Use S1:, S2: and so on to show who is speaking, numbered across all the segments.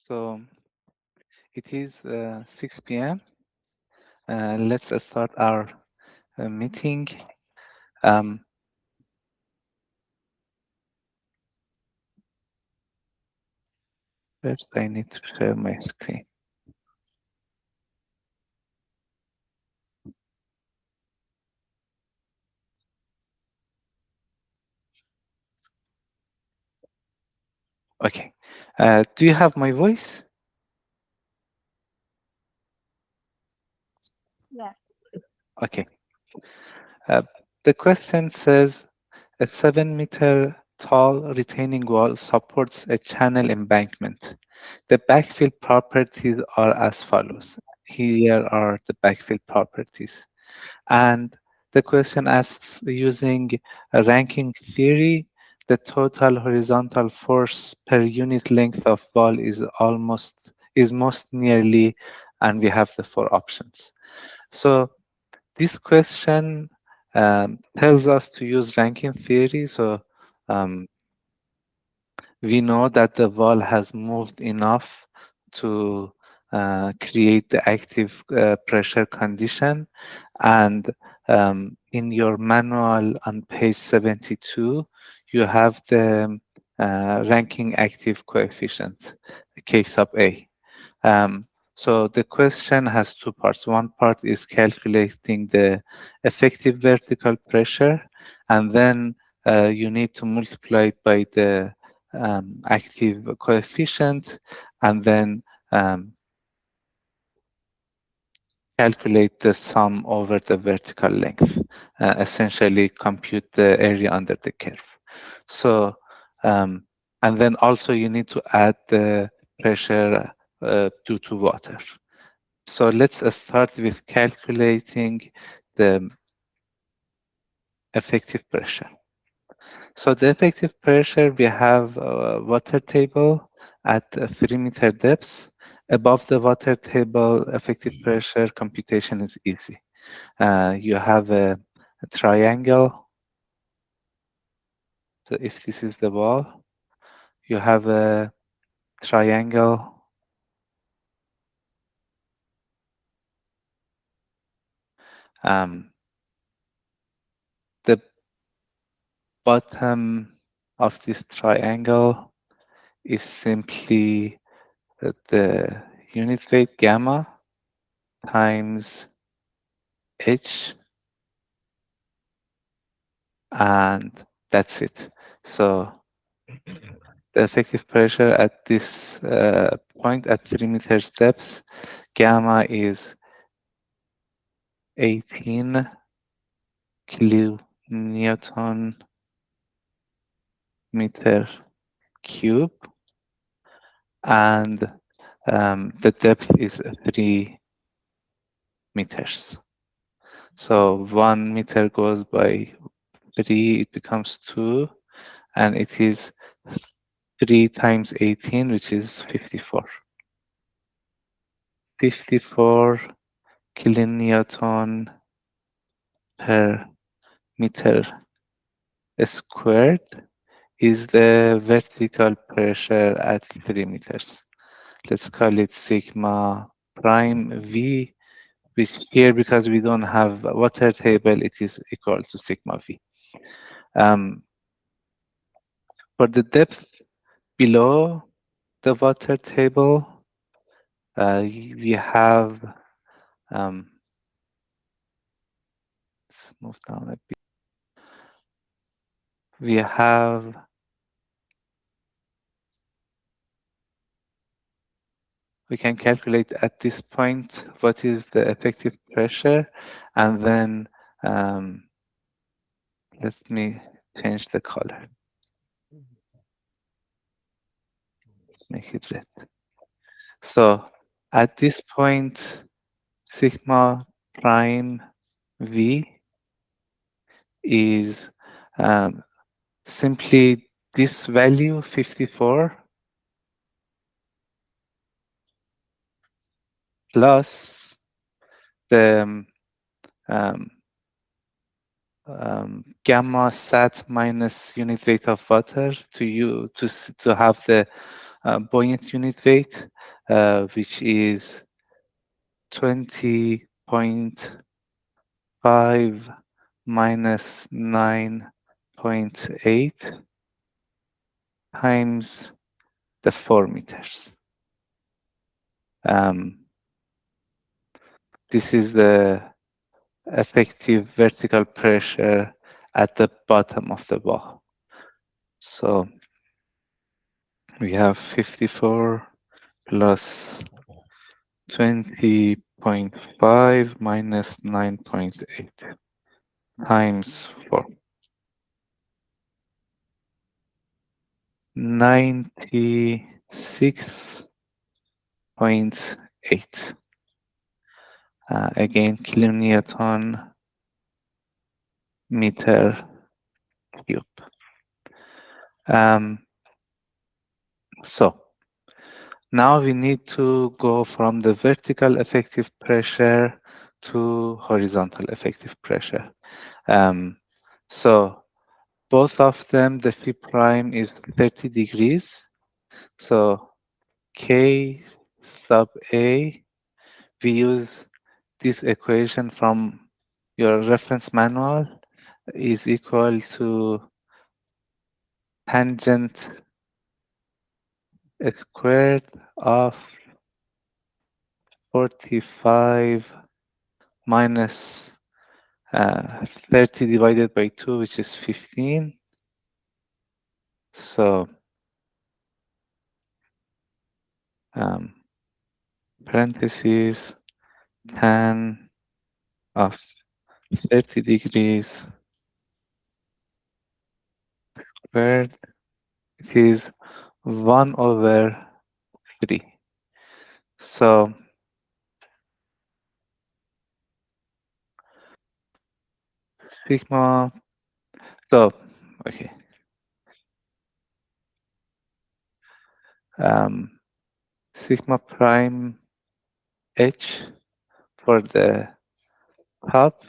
S1: So it is 6 p.m. Let's start our meeting. Um, First, I need to share my screen. Okay. Do you have my voice?
S2: Yes.
S1: Okay. The question says, a 7-meter tall retaining wall supports a channel embankment. The backfill properties are as follows. Here are the backfill properties. And the question asks, using a Rankine theory, the total horizontal force per unit length of wall is most nearly, and we have the 4 options. So this question tells us to use Rankine theory. So um, we know that the wall has moved enough to create the active pressure condition. And in your manual on page 72, you have the Rankine active coefficient, K sub A. So the question has 2 parts. One part is calculating the effective vertical pressure, and then you need to multiply it by the active coefficient, and then calculate the sum over the vertical length, essentially compute the area under the curve. So, and then also you need to add the pressure due to water. So let's start with calculating the effective pressure. So the effective pressure, we have a water table at 3-meter depths. Above the water table, effective pressure computation is easy. You have a triangle. So if this is the wall, you have a triangle. The bottom of this triangle is simply the unit weight gamma times h, and that's it. So the effective pressure at this point at 3-meter depths, gamma is 18 kilonewton meter cube, and the depth is 3 meters. So 1 meter goes by 3, it becomes 2, and it is 3 times 18, which is 54. 54 kilonewton per meter squared is the vertical pressure at 3 meters. Let's call it sigma prime V, which here, because we don't have a water table, it is equal to sigma V. For the depth below the water table, we have, let's move down a bit. We have we can calculate at this point what is the effective pressure, and then let me change the color. Let's make it red. So at this point, sigma prime V is simply this value, 54, plus the gamma sat minus unit weight of water to have the buoyant unit weight, which is 20.5 minus 9.8 times the 4 meters. This is the effective vertical pressure at the bottom of the wall. So we have 54 plus 20.5 minus 9.8 times 4. 96.8. Again, kilonewton meter cube. So now we need to go from the vertical effective pressure to horizontal effective pressure. So both of them, the phi prime is 30 degrees. So K sub A, we use this equation from your reference manual, is equal to tangent squared of 45 minus 30 divided by 2, which is 15. So parentheses tan of 30 degrees squared, it is 1 over 3. So sigma, so okay. Sigma prime h for the top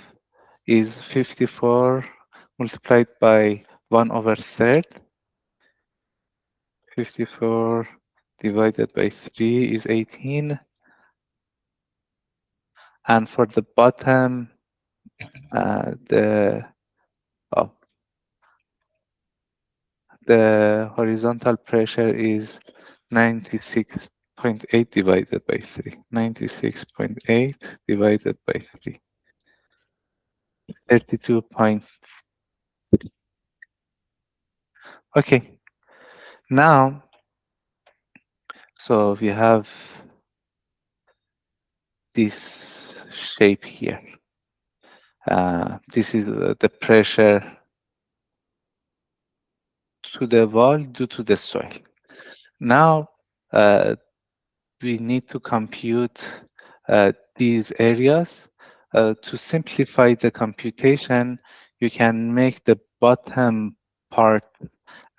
S1: is 54 multiplied by 1 over third. 54 divided by 3 is 18. And for the bottom, the horizontal pressure is 96.8 divided by 3. 96.8 divided by 3. 32 point. Okay. Now, so we have this shape here. This is the pressure to the wall due to the soil. Now, we need to compute these areas. To simplify the computation, you can make the bottom part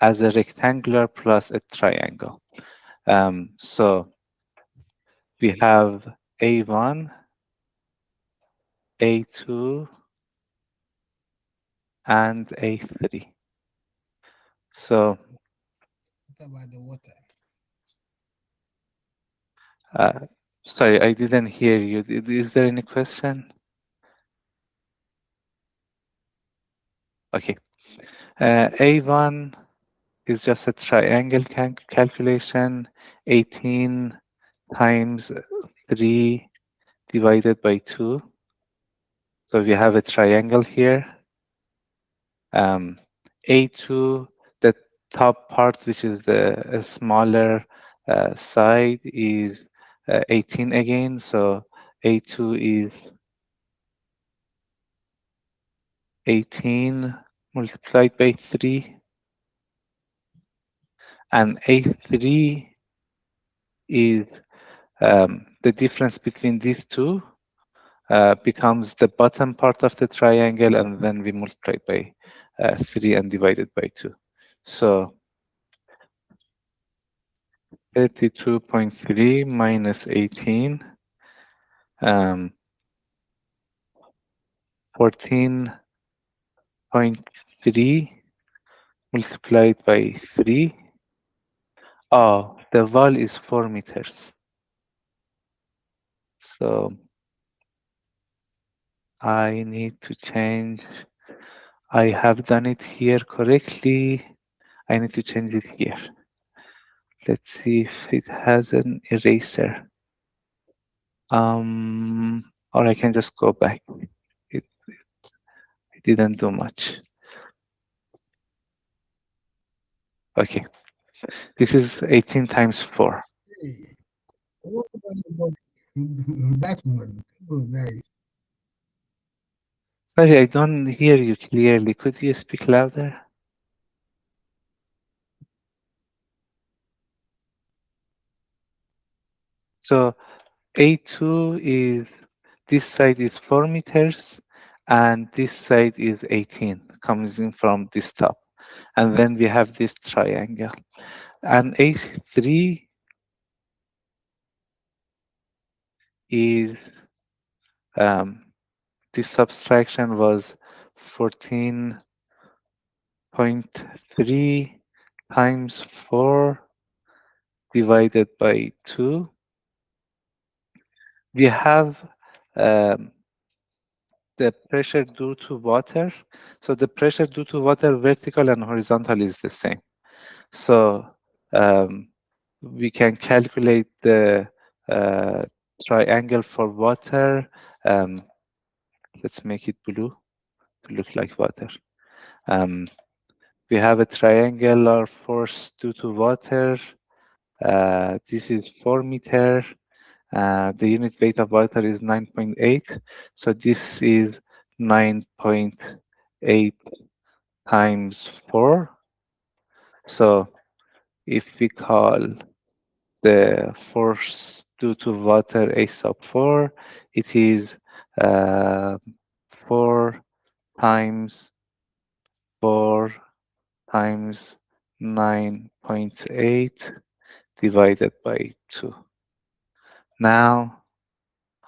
S1: as a rectangular plus a triangle. So we have A1, A2, and A3. So
S2: What about the water?
S1: sorry, I didn't hear you. Is there any question? Okay. A1 is just a triangle calculation, 18 times 3 divided by 2. So we have a triangle here. A2, the top part, which is the smaller side, is 18 again. So A2 is 18 multiplied by 3. And A3 is the difference between these two becomes the bottom part of the triangle, and then we multiply by 3 and divide it by 2. So 32.3 minus 18, 14.3 multiplied by 3. Oh, the wall is 4 meters. So I need to change. I have done it here correctly. I need to change it here. Let's see if it has an eraser. Or I can just go back. It, it didn't do much. Okay, this is 18 times 4.
S2: Hey, what about that one? Oh, nice.
S1: Sorry, I don't hear you clearly. Could you speak louder? So A2 is, this side is 4 meters and this side is 18, comes in from this top. And then we have this triangle. And A3 is, this subtraction was 14.3 times 4 divided by 2. We have um, the pressure due to water. So the pressure due to water, vertical and horizontal, is the same. So um, we can calculate the uh, triangle for water. Um, let's make it blue to look like water. Um, we have a triangular force due to water. This is 4 meter. The unit weight of water is 9.8. So this is 9.8 times 4. So if we call the force due to water A sub 4, it is 4 times 4 times 9.8 divided by 2. Now,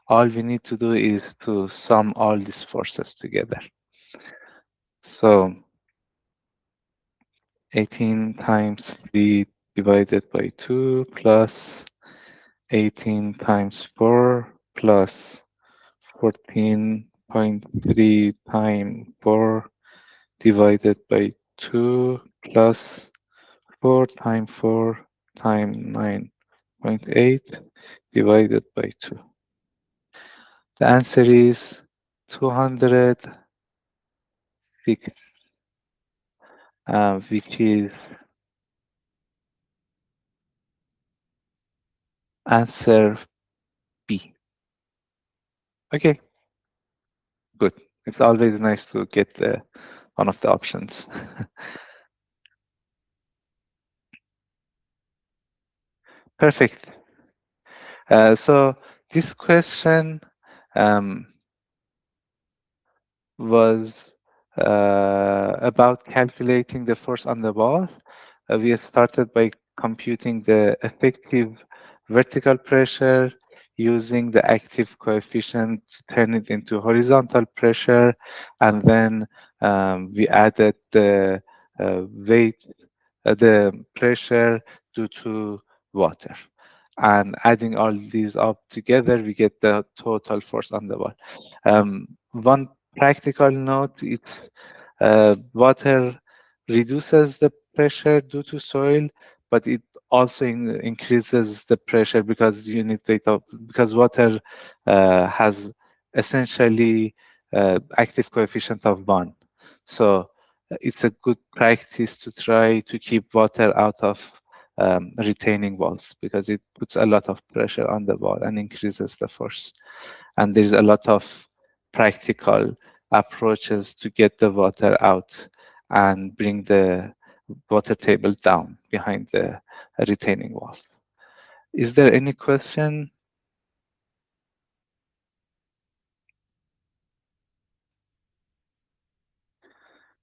S1: all we need to do is to sum all these forces together. So 18 times 3 divided by 2 plus 18 times 4 plus 14.3 times 4 divided by 2 plus 4 times 4 times 9.8 divided by 2. The answer is 206, which is answer B. Okay, good. It's always nice to get one of the options. Perfect. So this question um, was about calculating the force on the wall. We started by computing the effective vertical pressure using the active coefficient to turn it into horizontal pressure, and then we added the weight, the pressure due to water. And adding all these up together, we get the total force on the wall. One practical note, it's water reduces the pressure due to soil, but it also increases the pressure because unit weight of, because water has essentially active coefficient of 1. So it's a good practice to try to keep water out of retaining walls because it puts a lot of pressure on the wall and increases the force. And there's a lot of practical approaches to get the water out and bring the water table down behind the retaining wall. Is there any question?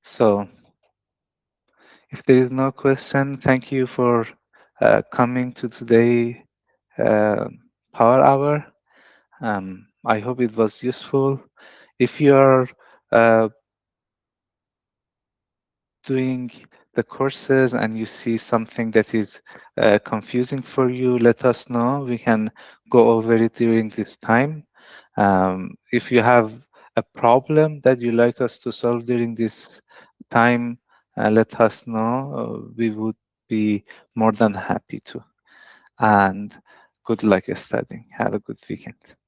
S1: So if there is no question, thank you for coming to today uh, Power Hour. I hope it was useful. If you are doing the courses and you see something that is confusing for you, let us know. We can go over it during this time. If you have a problem that you like us to solve during this time, let us know. We would be more than happy to. And good luck studying. Have a good weekend.